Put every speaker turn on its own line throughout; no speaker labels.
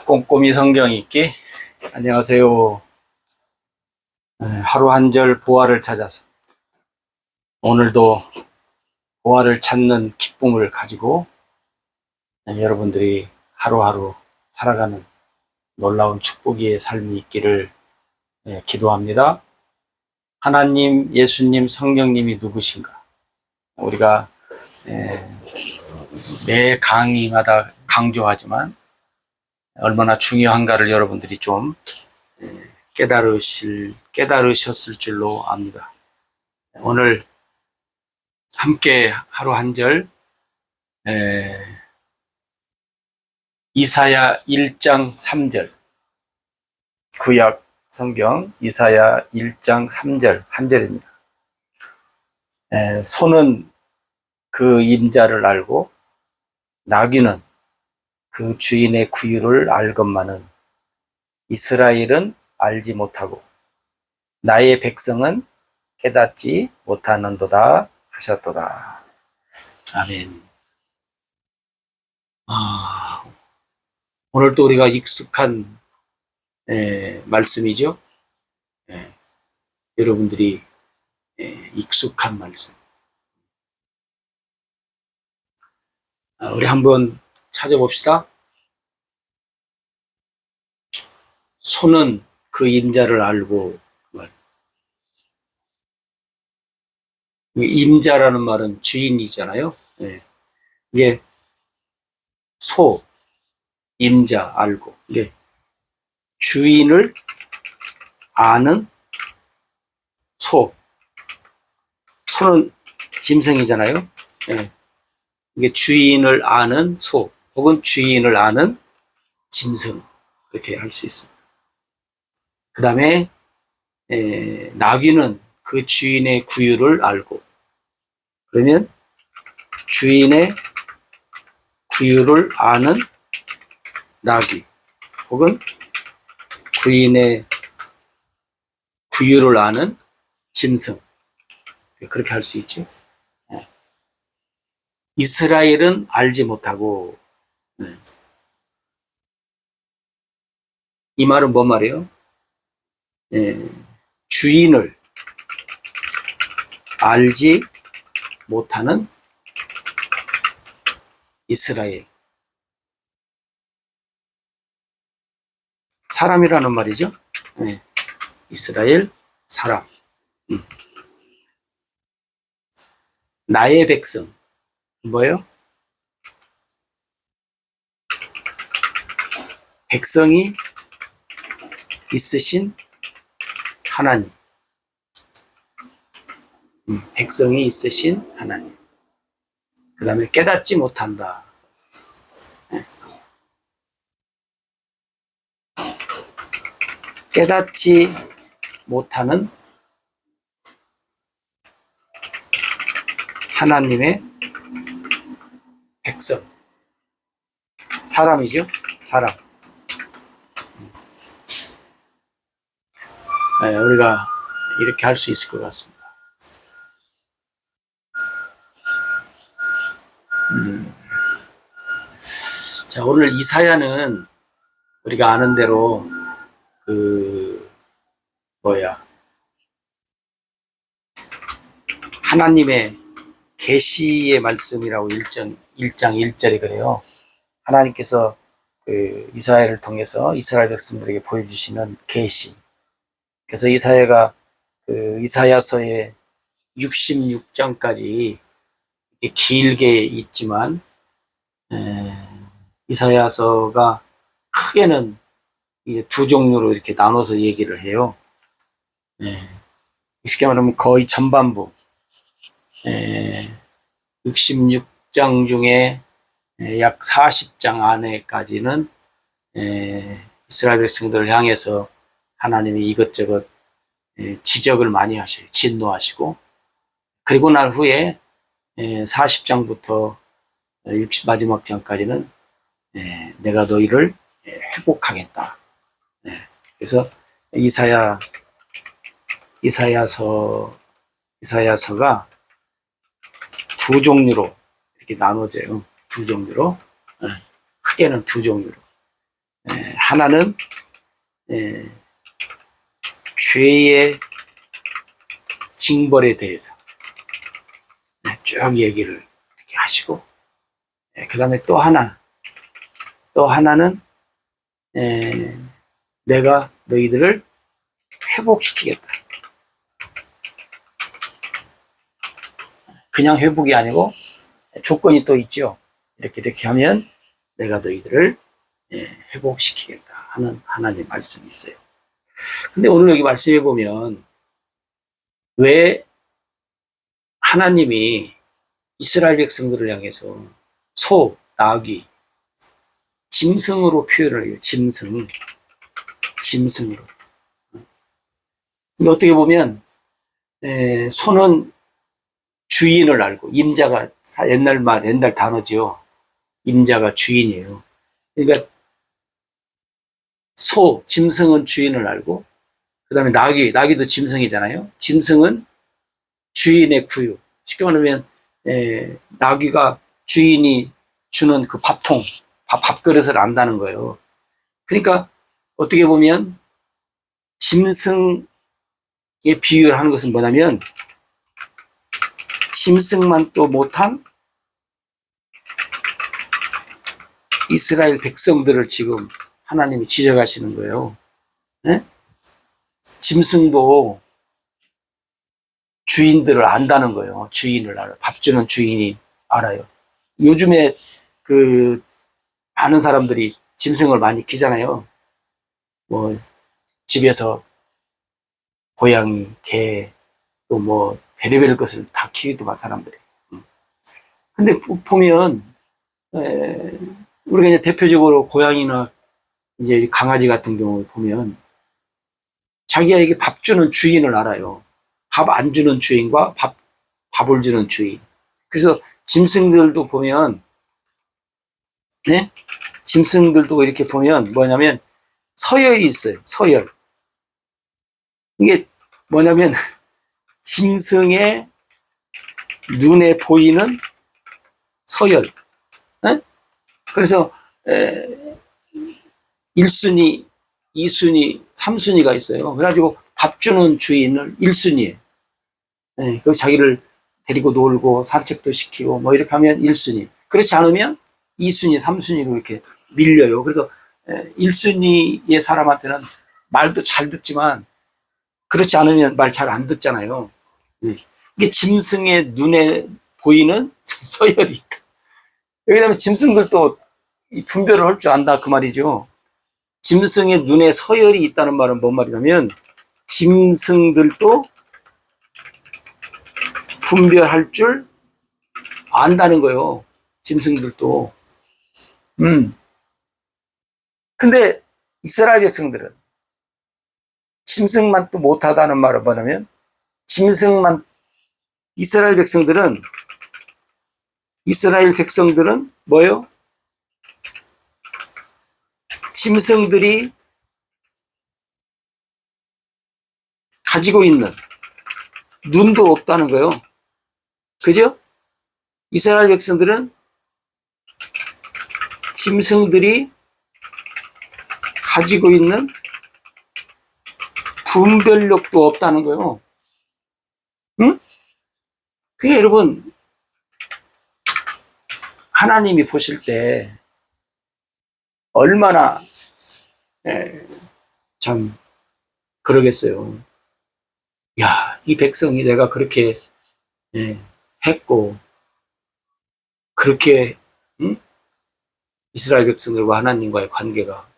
꼼꼼히 성경 읽기. 안녕하세요. 하루 한 절 보화를 찾아서 오늘도 보화를 찾는 기쁨을 가지고 여러분들이 하루하루 살아가는 놀라운 축복의 삶이 있기를 기도합니다. 하나님, 예수님, 성령님이 누구신가? 우리가 매 강의마다 강조하지만 얼마나 중요한가를 여러분들이 좀 깨달으셨을 줄로 압니다. 오늘 함께 하루 한 절 이사야 1장 3절, 구약 성경 이사야 1장 3절 한 절입니다. 소는 그 임자를 알고 나귀는 그 주인의 구유를 알건만은 이스라엘은 알지 못하고 나의 백성은 깨닫지 못하는도다 하셨도다. 아멘. 오늘 또 우리가 익숙한 말씀이죠. 여러분들이 익숙한 말씀. 우리 한번 찾아봅시다. 소는 그 임자를 알고, 임자라는 말은 주인이잖아요. 이게 소, 임자 알고, 이게 주인을 아는 소. 소는 짐승이잖아요. 이게 주인을 아는 소, 혹은 주인을 아는 짐승, 이렇게 할 수 있습니다. 그 다음에 나귀는 그 주인의 구유를 알고, 그러면 주인의 구유를 아는 나귀, 혹은 주인의 구유를 아는 짐승, 그렇게 할 수 있죠. 이스라엘은 알지 못하고, 이 말은 뭔 말이에요? 주인을 알지 못하는 이스라엘. 사람이라는 말이죠. 이스라엘 사람. 나의 백성. 뭐예요? 백성이 있으신 하나님. 백성이 있으신 하나님. 그 다음에 깨닫지 못한다. 깨닫지 못하는 하나님의 백성. 사람이죠. 사람. 우리가 이렇게 할 수 있을 것 같습니다. 자, 오늘 이사야는 우리가 아는 대로 하나님의 계시의 말씀이라고 1장 1절에 그래요. 하나님께서 이사야를 통해서 이스라엘 백성들에게 보여주시는 계시. 그래서 이사야가 이사야서의 66장까지 길게 있지만, 이사야서가 크게는 이제 두 종류로 이렇게 나눠서 얘기를 해요. 쉽게 말하면 거의 전반부, 66장 중에 약 40장 안에까지는 이스라엘 백성들을 향해서 하나님이 이것저것 지적을 많이 하셔요. 진노하시고, 그리고 난 후에 40장부터 마지막 장까지는 내가 너희를 회복하겠다. 그래서 이사야서가 두 종류로 이렇게 나눠져요. 두 종류로. 크게는 두 종류로. 하나는 죄의 징벌에 대해서 쭉 얘기를 이렇게 하시고, 그 다음에 또 하나는 내가 너희들을 회복시키겠다. 그냥 회복이 아니고 조건이 또 있죠. 이렇게 하면 내가 너희들을 회복시키겠다 하는 하나님의 말씀이 있어요. 근데 오늘 여기 말씀해 보면 왜 하나님이 이스라엘 백성들을 향해서 소, 나귀, 짐승으로 표현을 해요. 짐승으로. 어떻게 보면 소는 주인을 알고, 임자가 옛날 단어죠. 임자가 주인이에요. 그러니까 짐승은 주인을 알고, 그 다음에 나귀도 짐승이잖아요. 짐승은 주인의 구유. 쉽게 말하면 나귀가 주인이 주는 그 밥그릇을 안다는 거예요. 그러니까 어떻게 보면 짐승의 비유를 하는 것은 뭐냐면, 짐승만 또 못한 이스라엘 백성들을 지금 하나님이 지적하시는 거예요. 네? 짐승도 주인들을 안다는 거예요. 주인을 알아요. 밥 주는 주인이 알아요. 요즘에 많은 사람들이 짐승을 많이 키잖아요. 뭐 집에서 고양이, 개, 또 뭐 별의별 것을 다 키우더만 사람들이. 근데 보면 우리가 이제 대표적으로 고양이나 이제 강아지 같은 경우 보면 자기에게 밥 주는 주인을 알아요. 밥 안 주는 주인과 밥을 주는 주인. 그래서 짐승들도 보면, 짐승들도 이렇게 보면 뭐냐면 서열이 있어요. 서열. 이게 뭐냐면 짐승의 눈에 보이는 서열. 그래서 1순위, 2순위, 3순위가 있어요. 그래가지고 밥 주는 주인을 1순위에. 그 자기를 데리고 놀고 산책도 시키고 뭐 이렇게 하면 1순위. 그렇지 않으면 2순위, 3순위로 이렇게 밀려요. 그래서 1순위의 사람한테는 말도 잘 듣지만 그렇지 않으면 말 잘 안 듣잖아요. 이게 짐승의 눈에 보이는 서열이 있다. 왜냐하면 짐승들도 분별을 할 줄 안다 그 말이죠. 짐승의 눈에 서열이 있다는 말은 뭔 말이냐면 짐승들도 분별할 줄 안다는 거예요. 짐승들도. 근데 이스라엘 백성들은 짐승만 또 못하다는 말은 뭐냐면 이스라엘 백성들은 뭐예요? 짐승들이 가지고 있는 눈도 없다는 거예요. 그죠? 이스라엘 백성들은 짐승들이 가지고 있는 분별력도 없다는 거예요. 응? 그게 여러분, 하나님이 보실 때 얼마나 참 그러겠어요. 야, 이 백성이 내가 그렇게 했고 그렇게 이스라엘 백성들과 하나님과의 관계가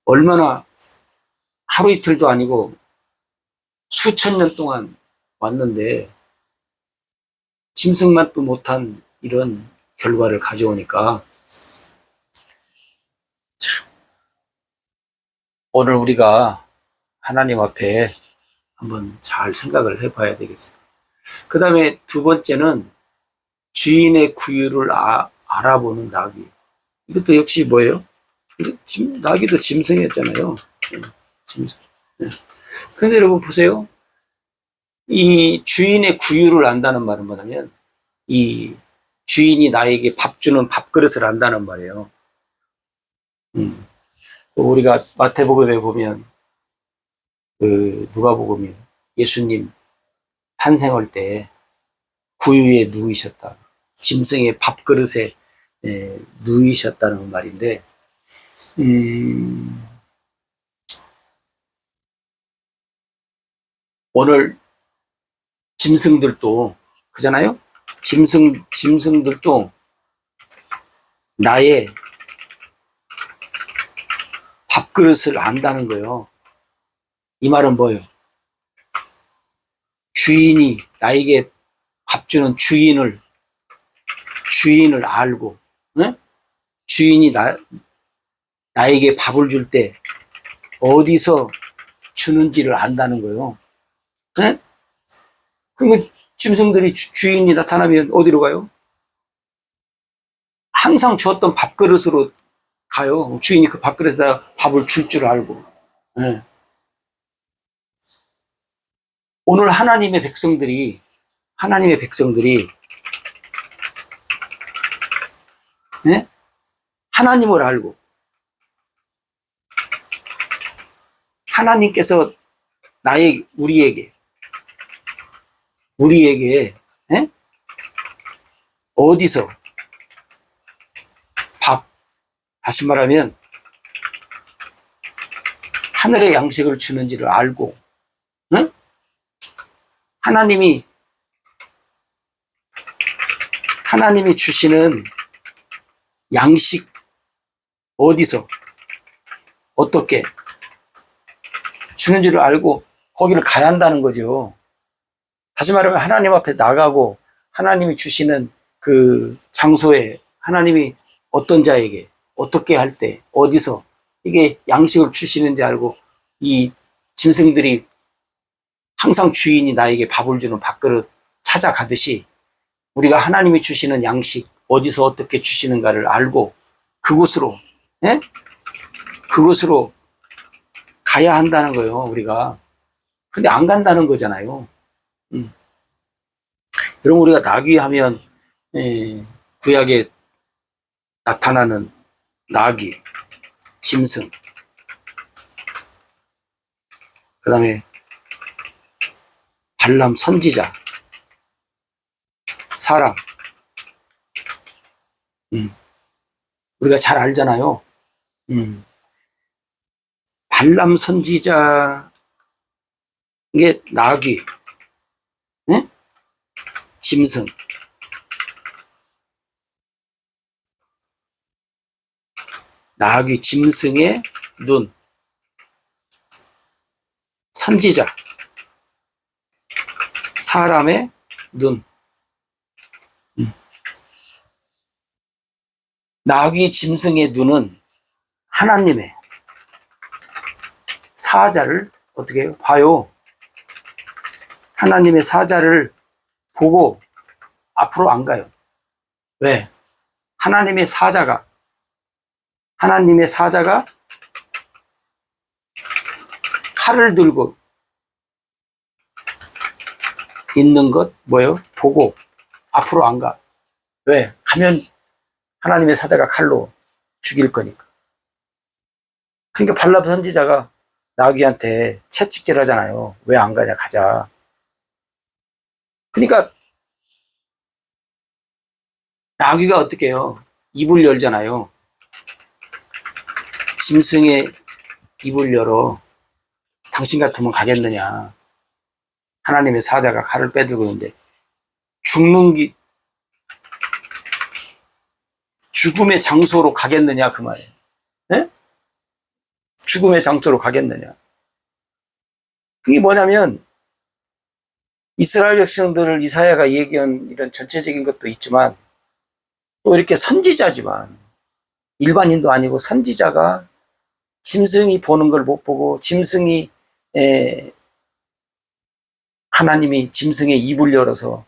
얼마나 하루 이틀도 아니고 수천 년 동안 왔는데 짐승만도 못한 이런 결과를 가져오니까 참, 오늘 우리가 하나님 앞에 한번 잘 생각을 해봐야 되겠어요. 그 다음에 두 번째는 주인의 구유를 알아보는 나귀. 이것도 역시 뭐예요? 나귀도 짐승이었잖아요. 짐승. 그런데 여러분 보세요. 이 주인의 구유를 안다는 말은 뭐냐면 이 주인이 나에게 밥 주는 밥그릇을 안다는 말이에요. 또 우리가 마태복음에 보면 그 누가복음이 예수님 탄생할 때 구유에 누이셨다. 짐승의 밥그릇에 누이셨다는 말인데, 오늘 짐승들도 그잖아요. 짐승들도 나의 밥그릇을 안다는 거예요. 이 말은 뭐예요? 주인이 나에게 밥 주는 주인을 알고, 응? 주인이 나에게 밥을 줄 때 어디서 주는지를 안다는 거예요. 응? 그러면 짐승들이 주인이 나타나면 어디로 가요? 항상 주었던 밥그릇으로 가요. 주인이 그 밥그릇에다 밥을 줄 줄 알고. 네. 오늘 하나님의 백성들이 네? 하나님을 알고 하나님께서 우리에게 네? 어디서 다시 말하면 하늘의 양식을 주는지를 알고, 응? 하나님이 주시는 양식 어디서 어떻게 주는지를 알고 거기를 가야 한다는 거죠. 다시 말하면 하나님 앞에 나가고 하나님이 주시는 그 장소에 하나님이 어떤 자에게 어떻게 할 때 어디서 이게 양식을 주시는지 알고, 이 짐승들이 항상 주인이 나에게 밥을 주는 밥그릇 찾아가듯이 우리가 하나님이 주시는 양식 어디서 어떻게 주시는가를 알고 그곳으로 예? 그곳으로 가야 한다는 거예요, 우리가. 근데 안 간다는 거잖아요. 여러분, 우리가 나귀 하면 구약에 나타나는 나귀, 짐승, 그 다음에 발람 선지자, 사람, 우리가 잘 알잖아요. 발람 선지자, 이게 나귀, 네? 짐승, 나귀, 짐승의 눈, 선지자, 사람의 눈. 나귀, 짐승의 눈은 하나님의 사자를 어떻게 해요? 봐요. 하나님의 사자를 보고 앞으로 안 가요. 왜? 하나님의 사자가 칼을 들고 있는 것 뭐예요? 보고 앞으로 안 가. 왜? 가면 하나님의 사자가 칼로 죽일 거니까. 그러니까 발람 선지자가 나귀한테 채찍질 하잖아요. 왜 안 가냐, 가자. 그러니까 나귀가 어떻게 해요? 입을 열잖아요. 짐승의 입을 열어. 당신 같으면 가겠느냐. 하나님의 사자가 칼을 빼들고 있는데 죽음의 장소로 가겠느냐, 그 말이에요. 네? 죽음의 장소로 가겠느냐. 그게 뭐냐면 이스라엘 백성들을 이사야가 얘기한 이런 전체적인 것도 있지만 또 이렇게 선지자지만 일반인도 아니고 선지자가 짐승이 보는 걸 못 보고 하나님이 짐승의 입을 열어서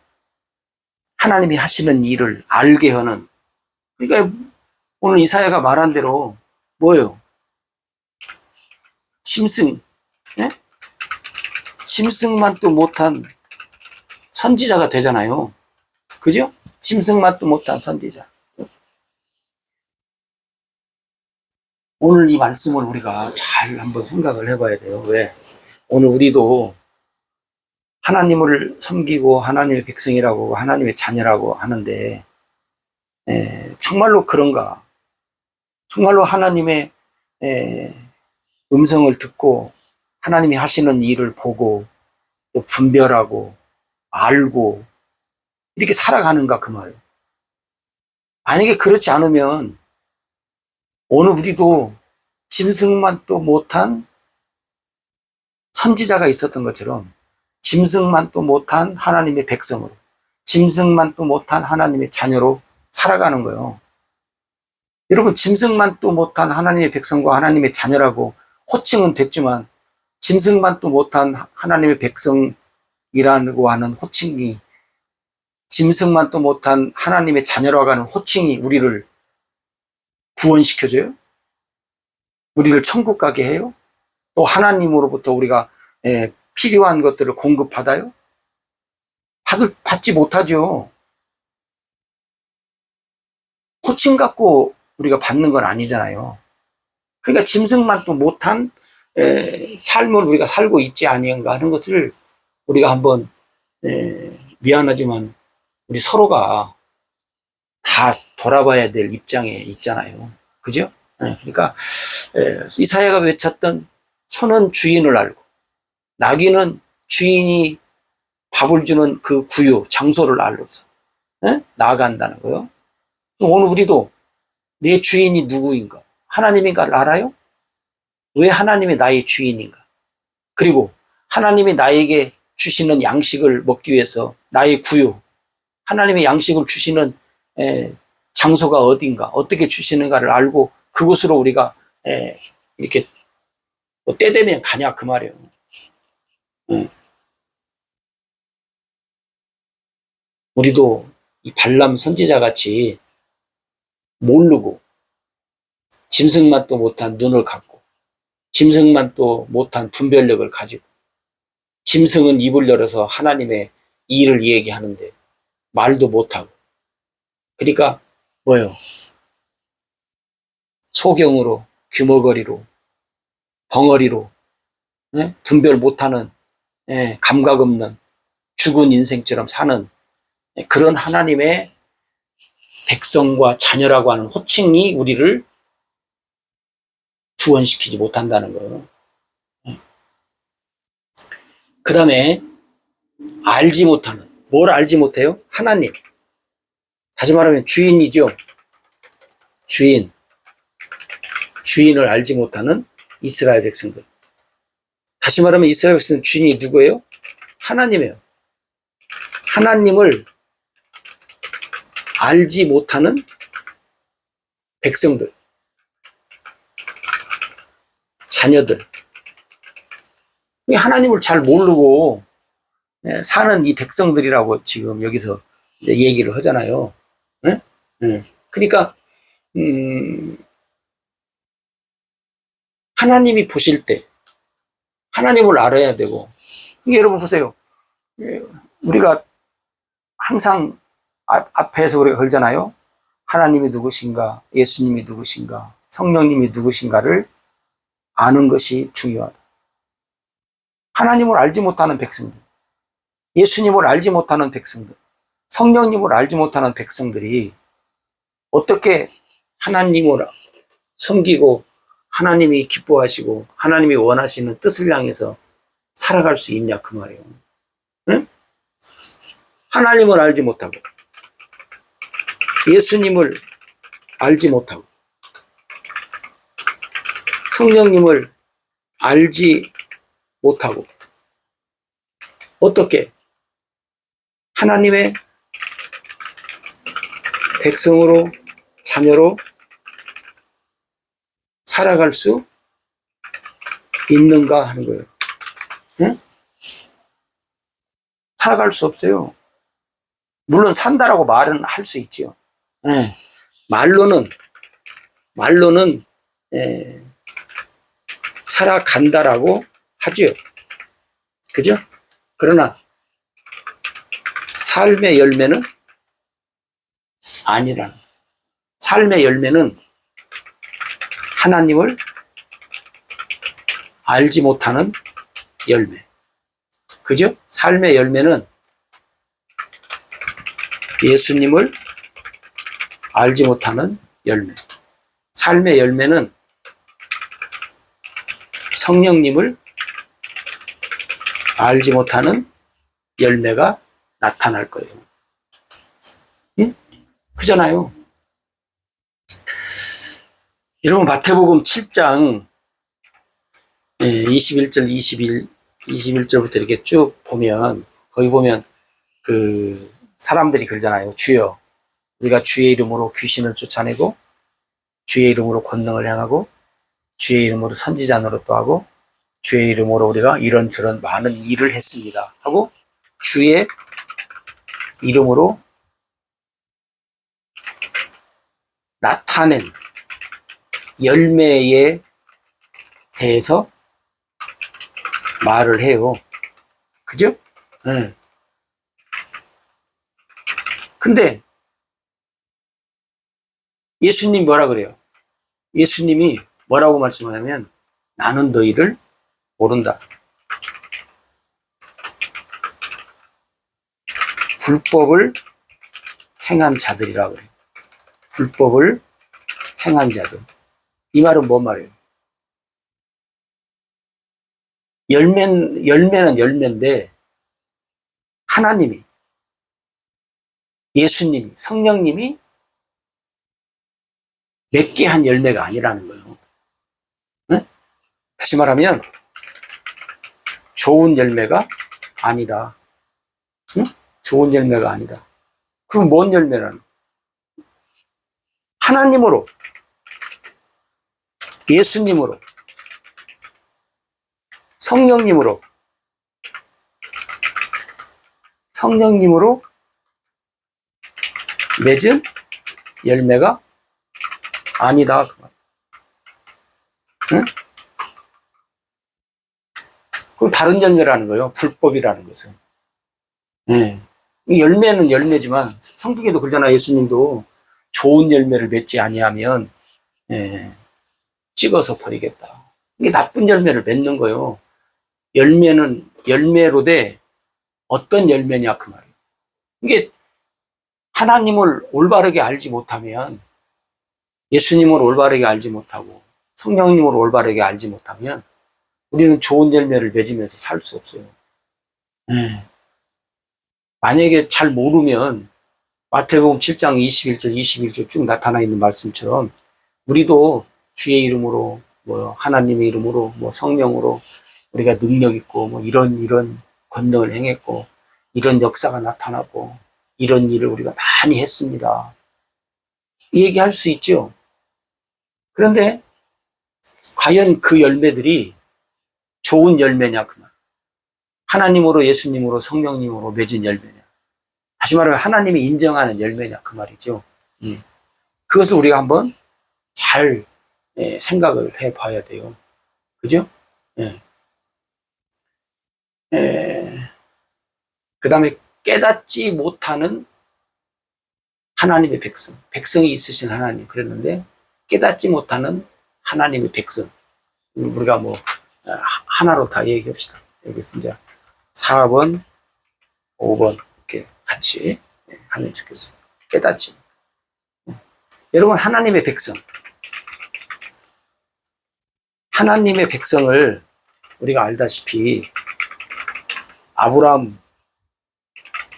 하나님이 하시는 일을 알게 하는, 그러니까 오늘 이사야가 말한 대로 뭐예요? 짐승, 예? 짐승만도 못한 선지자가 되잖아요. 그죠? 짐승만도 못한 선지자. 오늘 이 말씀을 우리가 잘 한번 생각을 해봐야 돼요. 왜? 오늘 우리도 하나님을 섬기고 하나님의 백성이라고 하나님의 자녀라고 하는데 정말로 그런가? 정말로 하나님의 음성을 듣고 하나님이 하시는 일을 보고 또 분별하고 알고 이렇게 살아가는가 그 말이에요. 만약에 그렇지 않으면 오늘 우리도 짐승만 또 못한 선지자가 있었던 것처럼 짐승만 또 못한 하나님의 백성으로 짐승만 또 못한 하나님의 자녀로 살아가는 거예요. 여러분 짐승만 또 못한 하나님의 백성과 하나님의 자녀라고 호칭은 됐지만 짐승만 또 못한 하나님의 백성이라고 하는 호칭이 짐승만 또 못한 하나님의 자녀라고 하는 호칭이 우리를 구원시켜줘요? 우리를 천국 가게 해요? 또 하나님으로부터 우리가 필요한 것들을 공급받아요? 받지 못하죠. 호칭 갖고 우리가 받는 건 아니잖아요. 그러니까 짐승만 또 못한 삶을 우리가 살고 있지 아니한가 하는 것을 우리가 한번 미안하지만 우리 서로가 다 돌아봐야 될 입장에 있잖아요. 그죠? 그러니까 이사야가 외쳤던 소는 주인을 알고 나귀는 주인이 밥을 주는 그 구유, 장소를 알고서 나아간다는 거예요. 오늘 우리도 내 주인이 누구인가? 하나님인가를 알아요? 왜 하나님이 나의 주인인가? 그리고 하나님이 나에게 주시는 양식을 먹기 위해서 나의 구유, 하나님의 양식을 주시는 장소가 어딘가, 어떻게 주시는가를 알고 그곳으로 우리가 이렇게 때 되면 가냐 그 말이에요. 우리도 이 발람 선지자 같이 모르고 짐승만 또 못한 눈을 갖고 짐승만 또 못한 분별력을 가지고 짐승은 입을 열어서 하나님의 일을 얘기하는데 말도 못하고 그러니까 뭐예요? 소경으로 규머거리로 벙어리로 분별 못하는 감각 없는 죽은 인생처럼 사는 그런 하나님의 백성과 자녀라고 하는 호칭이 우리를 구원시키지 못한다는 거예요. 그 다음에 알지 못하는, 뭘 알지 못해요? 하나님. 다시 말하면 주인이죠. 주인을 알지 못하는 이스라엘 백성들. 다시 말하면 이스라엘 백성들 주인이 누구예요? 하나님이에요. 하나님을 알지 못하는 백성들, 자녀들. 하나님을 잘 모르고 사는 이 백성들이라고 지금 여기서 이제 얘기를 하잖아요. 그러니까 하나님이 보실 때 하나님을 알아야 되고, 여러분 보세요. 우리가 항상 앞에서 우리가 걸잖아요. 하나님이 누구신가, 예수님이 누구신가, 성령님이 누구신가를 아는 것이 중요하다. 하나님을 알지 못하는 백성들, 예수님을 알지 못하는 백성들, 성령님을 알지 못하는 백성들이 어떻게 하나님을 섬기고 하나님이 기뻐하시고 하나님이 원하시는 뜻을 향해서 살아갈 수 있냐 그 말이에요. 응? 하나님을 알지 못하고 예수님을 알지 못하고 성령님을 알지 못하고 어떻게 하나님의 백성으로 자녀로 살아갈 수 있는가 하는 거예요. 응? 살아갈 수 없어요. 물론 산다라고 말은 할 수 있지요. 말로는 살아간다라고 하죠. 그죠? 그러나 삶의 열매는 아니라는. 삶의 열매는 하나님을 알지 못하는 열매. 그죠? 삶의 열매는 예수님을 알지 못하는 열매. 삶의 열매는 성령님을 알지 못하는 열매가 나타날 거예요. 응? 그잖아요. 여러분, 마태복음 7장 21절, 21절부터 이렇게 쭉 보면, 거기 보면 그 사람들이 그러잖아요. 주여, 우리가 주의 이름으로 귀신을 쫓아내고 주의 이름으로 권능을 행하고 주의 이름으로 선지자 노릇도 하고 주의 이름으로 우리가 이런저런 많은 일을 했습니다 하고 주의 이름으로 나타낸 열매에 대해서 말을 해요. 그죠? 네. 근데 예수님 뭐라 그래요? 예수님이 뭐라고 말씀하냐면 나는 너희를 모른다. 불법을 행한 자들이라고 그래요. 불법을 행한 자들. 이 말은 뭔 말이에요? 열매는 열매인데 하나님이, 예수님이, 성령님이 맺게 한 열매가 아니라는 거예요. 네? 다시 말하면 좋은 열매가 아니다. 응? 좋은 열매가 아니다. 그럼 뭔 열매라는? 하나님으로, 예수님으로, 성령님으로 맺은 열매가 아니다. 응? 그럼 다른 열매라는 거예요. 불법이라는 것은. 네. 이 열매는 열매지만 성경에도 그러잖아요. 예수님도 좋은 열매를 맺지 아니하면 찍어서 버리겠다. 이게 나쁜 열매를 맺는 거예요. 열매는 열매로 돼 어떤 열매냐 그 말이에요. 이게 하나님을 올바르게 알지 못하면, 예수님을 올바르게 알지 못하고 성령님을 올바르게 알지 못하면 우리는 좋은 열매를 맺으면서 살 수 없어요. 네. 만약에 잘 모르면 마태복음 7장 21절, 21절 쭉 나타나 있는 말씀처럼 우리도 주의 이름으로, 하나님의 이름으로, 성령으로 우리가 능력 있고, 이런 권능을 행했고, 이런 역사가 나타나고, 이런 일을 우리가 많이 했습니다. 이 얘기할 수 있죠. 그런데 과연 그 열매들이 좋은 열매냐, 그 말. 하나님으로, 예수님으로, 성령님으로 맺은 열매냐. 다시 말하면 하나님이 인정하는 열매냐, 그 말이죠. 그것을 우리가 한번 잘 생각을 해 봐야 돼요. 그죠? 그 다음에 깨닫지 못하는 하나님의 백성. 백성이 있으신 하나님. 그랬는데 깨닫지 못하는 하나님의 백성. 우리가 하나로 다 얘기합시다. 여기서 이제 4번, 5번 이렇게 같이 하면 좋겠습니다. 깨닫지. 여러분, 하나님의 백성. 하나님의 백성을 우리가 알다시피 아브라함,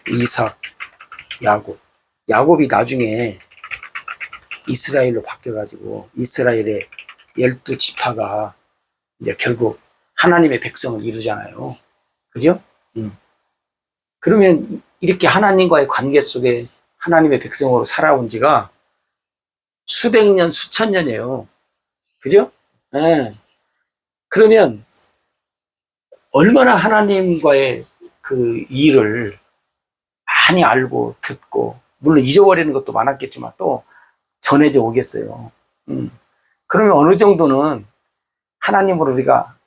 이삭, 야곱이 나중에 이스라엘로 바뀌어가지고 이스라엘의 12지파가 이제 결국 하나님의 백성을 이루잖아요. 그죠? 그러면 이렇게 하나님과의 관계 속에 하나님의 백성으로 살아온 지가 수백 년, 수천 년이에요. 그죠? 네. 그러면 얼마나 하나님과의 그 일을 많이 알고 듣고, 물론 잊어버리는 것도 많았겠지만 또 전해져 오겠어요. 그러면 어느 정도는 하나님으로 우리가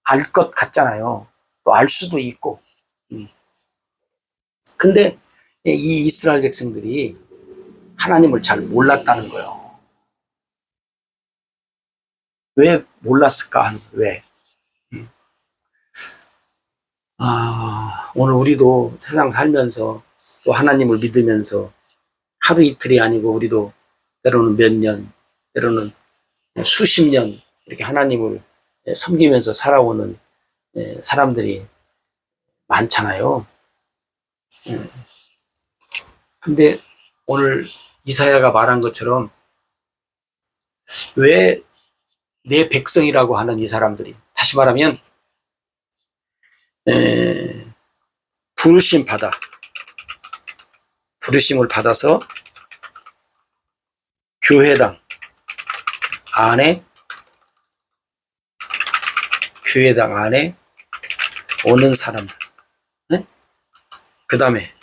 알 것 같잖아요. 또 알 수도 있고. 근데 이 이스라엘 백성들이 하나님을 잘 몰랐다는 거예요. 왜 몰랐을까 하는 거예요. 왜? 오늘 우리도 세상 살면서 또 하나님을 믿으면서 하루 이틀이 아니고 우리도 때로는 몇 년, 때로는 수십 년 이렇게 하나님을 섬기면서 살아오는 사람들이 많잖아요. 근데 오늘 이사야가 말한 것처럼 왜 내 백성이라고 하는 이 사람들이, 다시 말하면 부르심을 받아서 교회당 안에 오는 사람들, 네? 그 다음에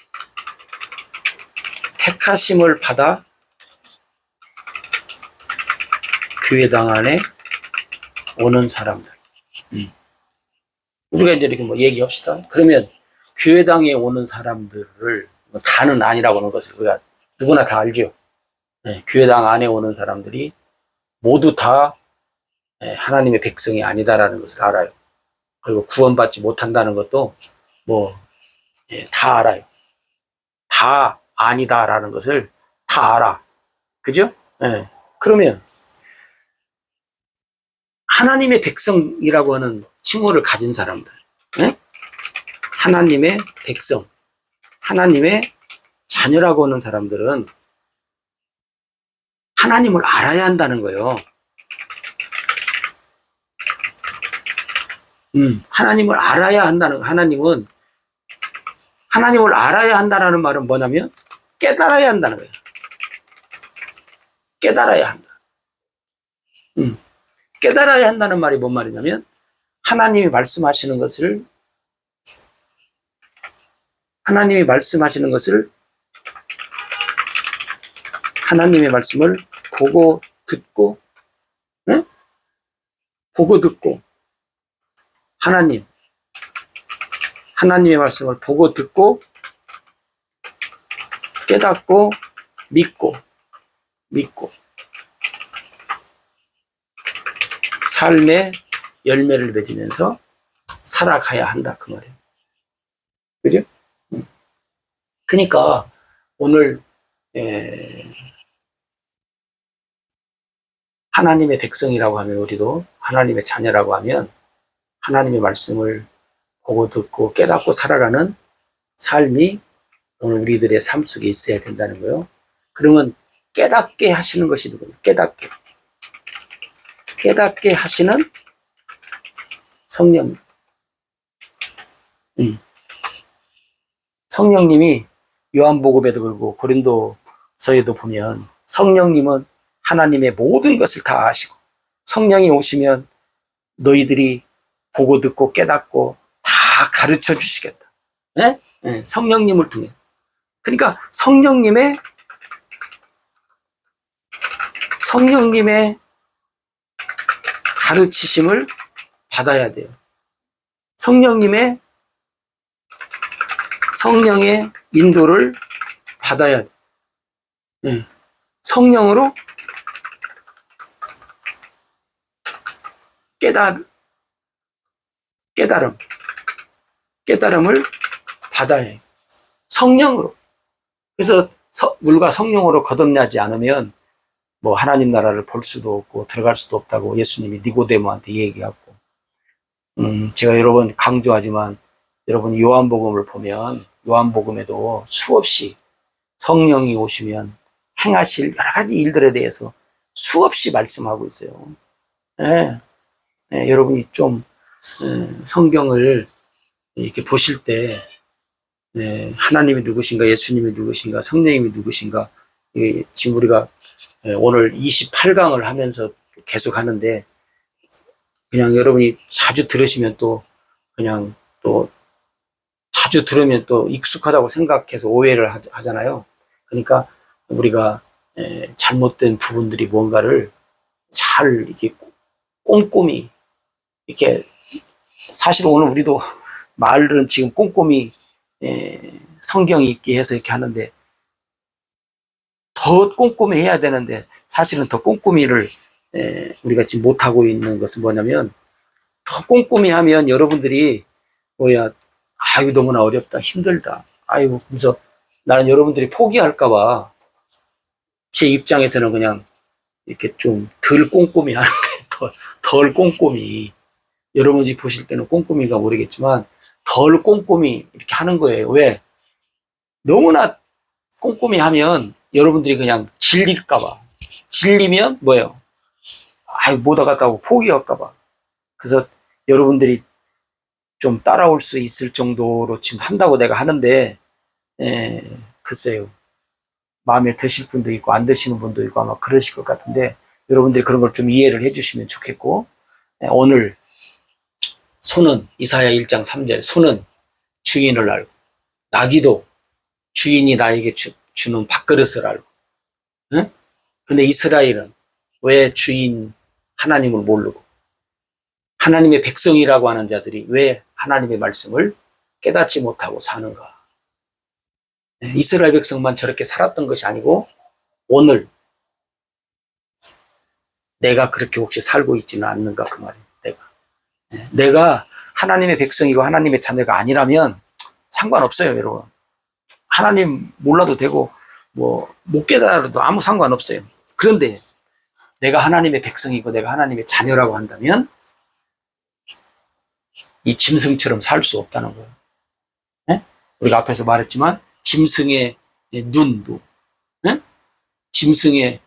택하심을 받아 교회당 안에 오는 사람들. 우리가 이제 이렇게 뭐 얘기합시다. 그러면 교회당에 오는 사람들을 다는 아니라고 하는 것을 우리가 누구나 다 알죠. 교회당 안에 오는 사람들이 모두 다 하나님의 백성이 아니다라는 것을 알아요. 그리고 구원받지 못한다는 것도 다 알아요. 다 아니다라는 것을 다 알아. 그죠? 그러면 하나님의 백성이라고 하는 칭호를 가진 사람들, 하나님의 백성, 하나님의 자녀라고 하는 사람들은 하나님을 알아야 한다는 거예요. 하나님을 알아야 한다는, 하나님을 알아야 한다는 말은 뭐냐면 깨달아야 한다는 거예요. 깨달아야 한다. 깨달아야 한다는 말이 뭔 말이냐면 하나님이 말씀하시는 것을 하나님의 말씀을 보고 듣고, 보고 듣고, 하나님의 말씀을 보고 듣고 깨닫고 믿고 삶의 열매를 맺으면서 살아가야 한다 그 말이에요. 그죠? 그러니까 오늘 하나님의 백성이라고 하면, 우리도 하나님의 자녀라고 하면 하나님의 말씀을 보고 듣고 깨닫고 살아가는 삶이 오늘 우리들의 삶 속에 있어야 된다는 거예요. 그러면 깨닫게 하시는 것이 누구냐? 깨닫게 하시는 성령. 성령님이 요한복음에도 그러고 고린도서에도 보면 성령님은 하나님의 모든 것을 다 아시고, 성령이 오시면 너희들이 보고 듣고 깨닫고 다 가르쳐 주시겠다. 성령님을 통해. 그러니까 성령님의 가르치심을 받아야 돼요. 성령의 인도를 받아야 돼. 성령으로 깨달음을 받아야 해요. 성령으로. 그래서 물과 성령으로 거듭나지 않으면 뭐 하나님 나라를 볼 수도 없고 들어갈 수도 없다고 예수님이 니고데모한테 얘기하고, 제가 여러 번 강조하지만 여러분 요한복음을 보면 요한복음에도 수없이 성령이 오시면 행하실 여러 가지 일들에 대해서 수없이 말씀하고 있어요. 여러분이 좀 성경을 이렇게 보실 때 하나님이 누구신가, 예수님이 누구신가, 성령님이 누구신가, 지금 우리가 오늘 28강을 하면서 계속 하는데, 그냥 여러분이 자주 들으시면 또 자주 들으면 또 익숙하다고 생각해서 오해를 하잖아요. 그러니까 우리가 잘못된 부분들이 뭔가를 잘 이렇게 꼼꼼히 이렇게, 사실 오늘 우리도 말은 지금 꼼꼼히 성경이 있게 해서 이렇게 하는데 더 꼼꼼히 해야 되는데 사실은 더 꼼꼼히를 우리가 지금 못하고 있는 것은 뭐냐면, 더 꼼꼼히 하면 여러분들이, 아유, 너무나 어렵다, 힘들다. 아이고, 그래서 나는 여러분들이 포기할까봐 제 입장에서는 그냥 이렇게 좀 덜 꼼꼼히 하는 게 덜 꼼꼼히. 여러분이 보실 때는 꼼꼼히가 모르겠지만, 덜 꼼꼼히 이렇게 하는 거예요. 왜? 너무나 꼼꼼히 하면 여러분들이 그냥 질릴까봐. 질리면 뭐예요? 아유, 못하겠다고 포기할까봐. 그래서 여러분들이 좀 따라올 수 있을 정도로 지금 한다고 내가 하는데, 글쎄요. 마음에 드실 분도 있고, 안 드시는 분도 있고, 아마 그러실 것 같은데, 여러분들이 그런 걸 좀 이해를 해주시면 좋겠고, 오늘, 소는, 이사야 1장 3절, 소는 주인을 알고, 나귀도 주인이 나에게 주는 밥그릇을 알고, 응? 근데 이스라엘은 왜 주인 하나님을 모르고, 하나님의 백성이라고 하는 자들이 왜 하나님의 말씀을 깨닫지 못하고 사는가? 이스라엘 백성만 저렇게 살았던 것이 아니고 오늘 내가 그렇게 혹시 살고 있지는 않는가 그 말이에요. 내가 하나님의 백성이고 하나님의 자녀가 아니라면 상관없어요, 여러분. 하나님 몰라도 되고 뭐 못 깨달아도 아무 상관없어요. 그런데 내가 하나님의 백성이고 내가 하나님의 자녀라고 한다면 이 짐승처럼 살 수 없다는 거예요. 네? 우리가 앞에서 말했지만 짐승의 눈도, 네? 짐승의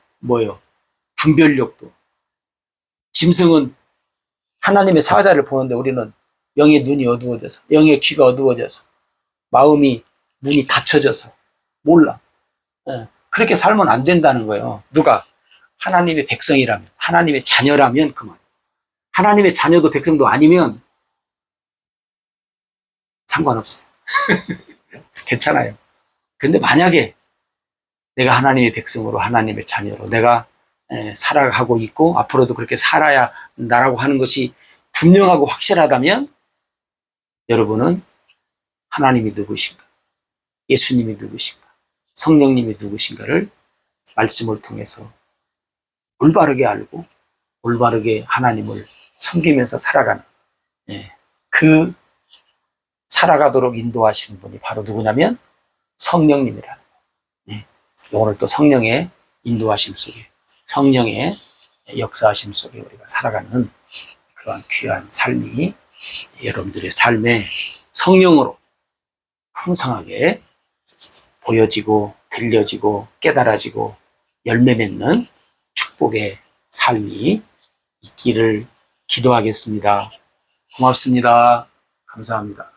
분별력도. 짐승은 하나님의 사자를 보는데 우리는 영의 눈이 어두워져서, 영의 귀가 어두워져서, 마음이 문이 닫혀져서 몰라. 그렇게 살면 안 된다는 거예요. 누가? 하나님의 백성이라면, 하나님의 자녀라면 그만. 하나님의 자녀도 백성도 아니면 상관없어요. 괜찮아요. 근데 만약에 내가 하나님의 백성으로 하나님의 자녀로 내가 살아가고 있고 앞으로도 그렇게 살아야 한다라고 하는 것이 분명하고 확실하다면 여러분은 하나님이 누구신가, 예수님이 누구신가, 성령님이 누구신가를 말씀을 통해서 올바르게 알고 올바르게 하나님을 섬기면서 살아가는, 그 살아가도록 인도하시는 분이 바로 누구냐면 성령님이라는 거예요. 오늘 또 성령의 인도하심 속에, 성령의 역사하심 속에 우리가 살아가는 그러한 귀한 삶이 여러분들의 삶에 성령으로 풍성하게 보여지고 들려지고 깨달아지고 열매 맺는 축복의 삶이 있기를 기도하겠습니다. 고맙습니다. 감사합니다.